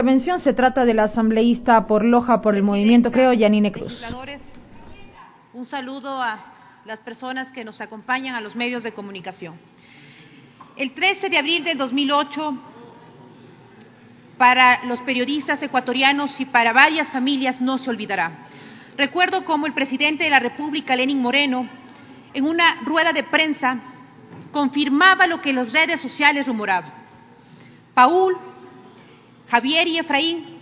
intervención se trata de la asambleísta por Loja por el Movimiento Creo, Yanine Cruz. Un saludo a las personas que nos acompañan, a los medios de comunicación. El 13 de abril del 2008, para los periodistas ecuatorianos y para varias familias no se olvidará. Recuerdo cómo el presidente de la República, Lenín Moreno, en una rueda de prensa, confirmaba lo que las redes sociales rumoraban. Paul, Javier y Efraín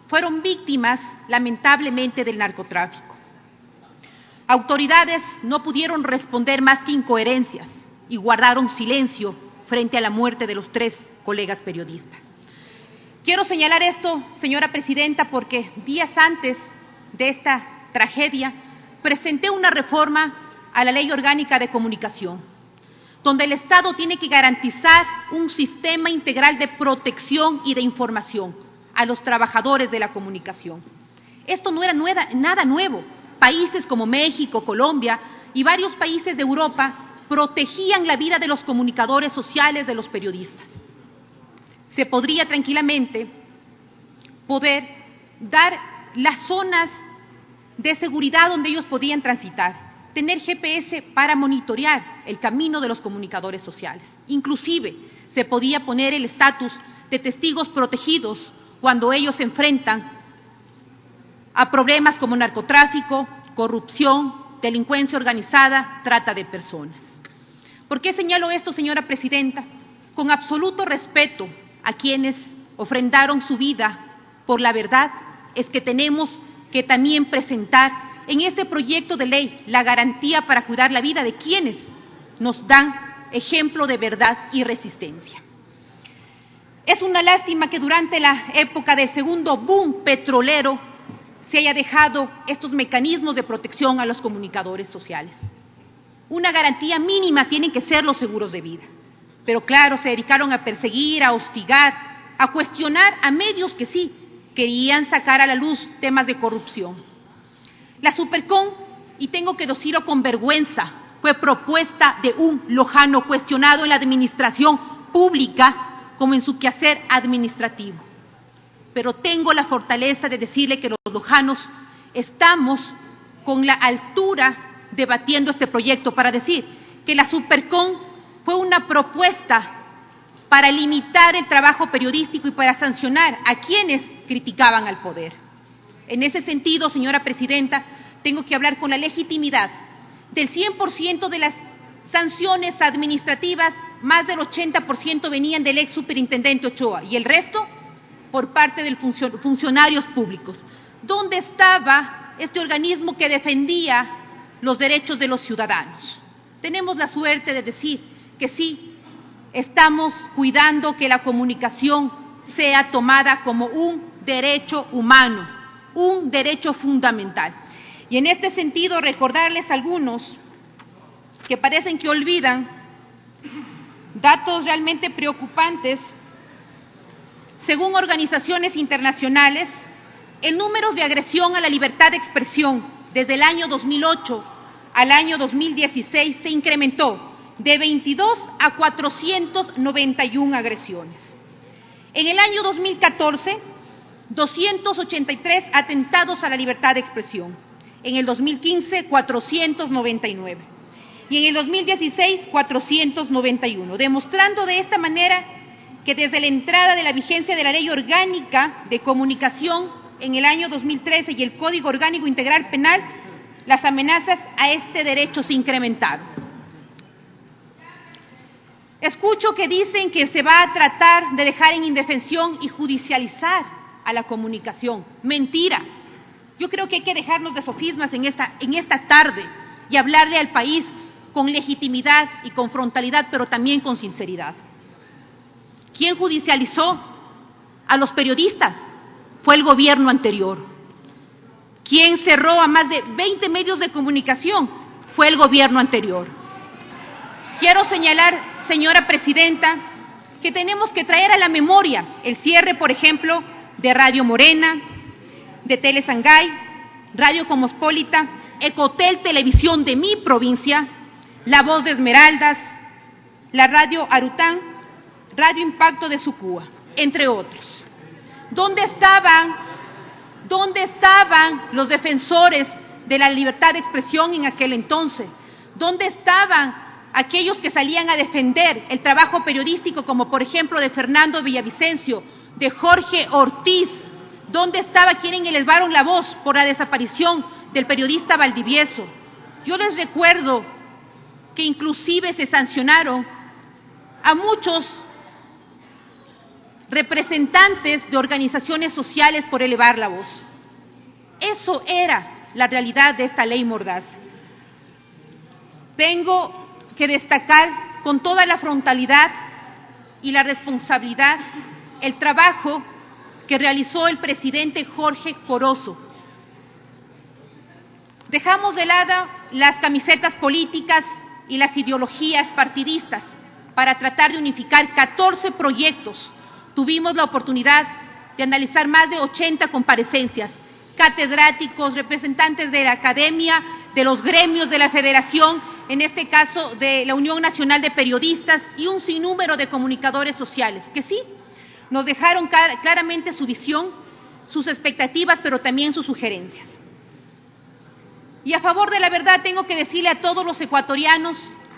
fueron víctimas, lamentablemente, del narcotráfico. Autoridades no pudieron responder más que incoherencias y guardaron silencio frente a la muerte de los 3 colegas periodistas. Quiero señalar esto, señora presidenta, porque días antes de esta tragedia presenté una reforma a la Ley Orgánica de Comunicación, donde el Estado tiene que garantizar un sistema integral de protección y de información a los trabajadores de la comunicación. Esto no era nada nuevo. Países como México, Colombia y varios países de Europa protegían la vida de los comunicadores sociales, de los periodistas. Se podría tranquilamente poder dar las zonas de seguridad donde ellos podían transitar, tener GPS para monitorear el camino de los comunicadores sociales. Inclusive se podía poner el estatus de testigos protegidos cuando ellos se enfrentan a problemas como narcotráfico, corrupción, delincuencia organizada, trata de personas. ¿Por qué señalo esto, señora presidenta? Con absoluto respeto a quienes ofrendaron su vida por la verdad, es que tenemos que también presentar en este proyecto de ley la garantía para cuidar la vida de quienes nos dan ejemplo de verdad y resistencia. Es una lástima que durante la época del segundo boom petrolero se haya dejado estos mecanismos de protección a los comunicadores sociales. Una garantía mínima tienen que ser los seguros de vida. Pero claro, se dedicaron a perseguir, a hostigar, a cuestionar a medios que sí querían sacar a la luz temas de corrupción. La Supercom, y tengo que decirlo con vergüenza, fue propuesta de un lojano cuestionado en la administración pública como en su quehacer administrativo. Pero tengo la fortaleza de decirle que los lojanos estamos con la altura debatiendo este proyecto para decir que la Supercom fue una propuesta para limitar el trabajo periodístico y para sancionar a quienes criticaban al poder. En ese sentido, señora presidenta, tengo que hablar con la legitimidad del 100% de las sanciones administrativas, más del 80% venían del ex superintendente Ochoa y el resto por parte de funcionarios públicos. ¿Dónde estaba este organismo que defendía los derechos de los ciudadanos? Tenemos la suerte de decir que sí, estamos cuidando que la comunicación sea tomada como un derecho humano, un derecho fundamental. Y en este sentido, recordarles a algunos que parecen que olvidan datos realmente preocupantes. Según organizaciones internacionales, el número de agresión a la libertad de expresión desde el año 2008 al año 2016 se incrementó de 22 a 491 agresiones. En el año 2014, 283 atentados a la libertad de expresión. En el 2015, 499. Y en el 2016, 491, demostrando de esta manera que desde la entrada de la vigencia de la Ley Orgánica de Comunicación en el año 2013 y el Código Orgánico Integral Penal, las amenazas a este derecho se incrementaron. Escucho que dicen que se va a tratar de dejar en indefensión y judicializar a la comunicación. Mentira. Yo creo que hay que dejarnos de sofismas en esta tarde y hablarle al país con legitimidad y con frontalidad, pero también con sinceridad. ¿Quién judicializó a los periodistas? Fue el gobierno anterior. ¿Quién cerró a más de 20 medios de comunicación? Fue el gobierno anterior. Quiero señalar, señora presidenta, que tenemos que traer a la memoria el cierre, por ejemplo, de Radio Morena, de Tele Sangay, Radio Cosmopolita, Ecotel Televisión de mi provincia, La Voz de Esmeraldas, la Radio Arután, Radio Impacto de Sucúa, entre otros. ¿Dónde estaban los defensores de la libertad de expresión en aquel entonces? ¿Dónde estaban aquellos que salían a defender el trabajo periodístico, como por ejemplo de Fernando Villavicencio, de Jorge Ortiz? ¿Dónde estaba quienes elevaron la voz por la desaparición del periodista Valdivieso? Yo les recuerdo que inclusive se sancionaron a muchos representantes de organizaciones sociales por elevar la voz. Eso era la realidad de esta ley Mordaza. Tengo que destacar con toda la frontalidad y la responsabilidad el trabajo que realizó el presidente Jorge Corozo. Dejamos de lado las camisetas políticas y las ideologías partidistas para tratar de unificar 14 proyectos. Tuvimos la oportunidad de analizar más de 80 comparecencias, catedráticos, representantes de la academia, de los gremios de la federación, en este caso de la Unión Nacional de Periodistas, y un sinnúmero de comunicadores sociales, que sí, nos dejaron claramente su visión, sus expectativas, pero también sus sugerencias. Y a favor de la verdad tengo que decirle a todos los ecuatorianos,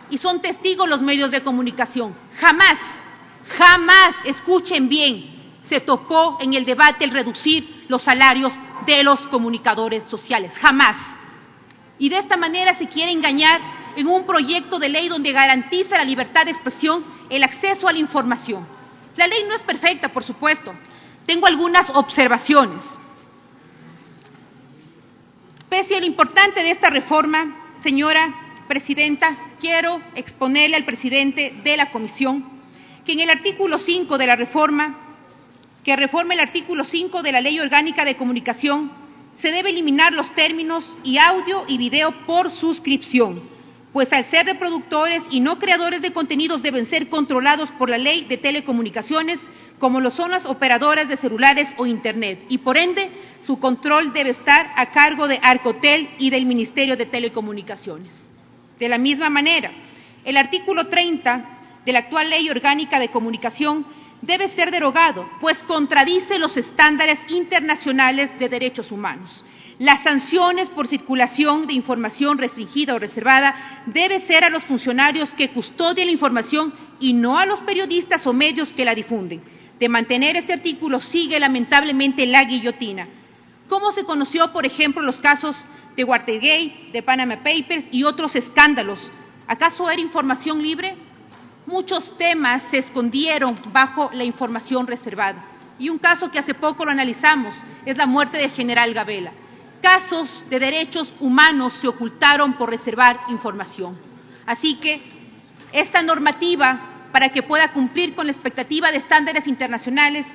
y son testigos los medios de comunicación, jamás, escuchen bien, se topó en el debate el reducir los salarios de los comunicadores sociales, jamás. Y de esta manera se quiere engañar en un proyecto de ley donde garantiza la libertad de expresión, el acceso a la información. La ley no es perfecta, por supuesto. Tengo algunas observaciones. Pese a lo importante de esta reforma, señora presidenta, quiero exponerle al presidente de la comisión que en el artículo 5 de la reforma, que reforma el artículo 5 de la Ley Orgánica de Comunicación, se debe eliminar los términos y audio y video por suscripción, pues al ser reproductores y no creadores de contenidos deben ser controlados por la Ley de Telecomunicaciones, como lo son las operadoras de celulares o Internet, y por ende su control debe estar a cargo de Arcotel y del Ministerio de Telecomunicaciones. De la misma manera, el artículo 30 de la actual Ley Orgánica de Comunicación debe ser derogado, pues contradice los estándares internacionales de derechos humanos. Las sanciones por circulación de información restringida o reservada debe ser a los funcionarios que custodian la información y no a los periodistas o medios que la difunden. De mantener este artículo sigue lamentablemente la guillotina. ¿Cómo se conoció, por ejemplo, los casos de Watergate, de Panama Papers y otros escándalos? ¿Acaso era información libre? Muchos temas se escondieron bajo la información reservada. Y un caso que hace poco lo analizamos es la muerte del general Gabela. Casos de derechos humanos se ocultaron por reservar información. Así que esta normativa, para que pueda cumplir con la expectativa de estándares internacionales,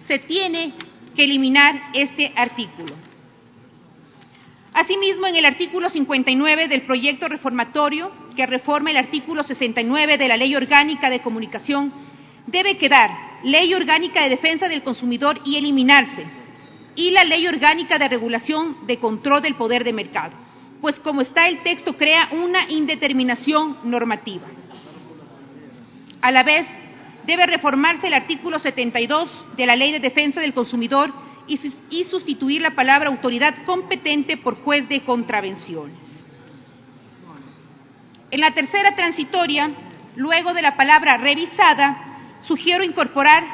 se tiene que eliminar este artículo. Asimismo, en el artículo 59 del proyecto reformatorio, que reforma el artículo 69 de la Ley Orgánica de Comunicación, debe quedar Ley Orgánica de Defensa del Consumidor y eliminarse, y la Ley Orgánica de Regulación de Control del Poder de Mercado, pues como está el texto crea una indeterminación normativa. A la vez, debe reformarse el artículo 72 de la Ley de Defensa del Consumidor y sustituir la palabra autoridad competente por juez de contravenciones. En la tercera transitoria, luego de la palabra revisada, sugiero incorporar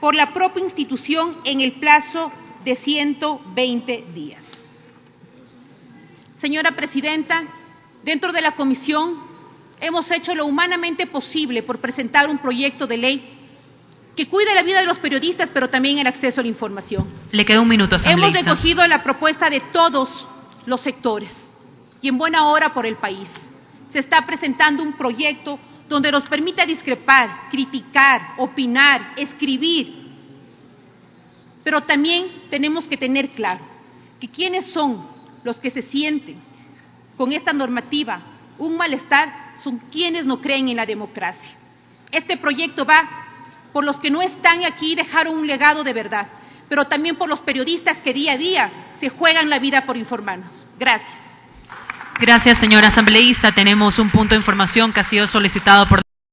por la propia institución en el plazo de 120 días. Señora presidenta, dentro de la comisión hemos hecho lo humanamente posible por presentar un proyecto de ley que cuide la vida de los periodistas, pero también el acceso a la información. Le queda un minuto, asambleísta. Hemos recogido la propuesta de todos los sectores y en buena hora por el país. Se está presentando un proyecto donde nos permita discrepar, criticar, opinar, escribir, pero también tenemos que tener claro que quiénes son los que se sienten con esta normativa un malestar son quienes no creen en la democracia. Este proyecto va por los que no están aquí y dejaron un legado de verdad, pero también por los periodistas que día a día se juegan la vida por informarnos. Gracias. Gracias, señora asambleísta. Tenemos un punto de información que ha sido solicitado por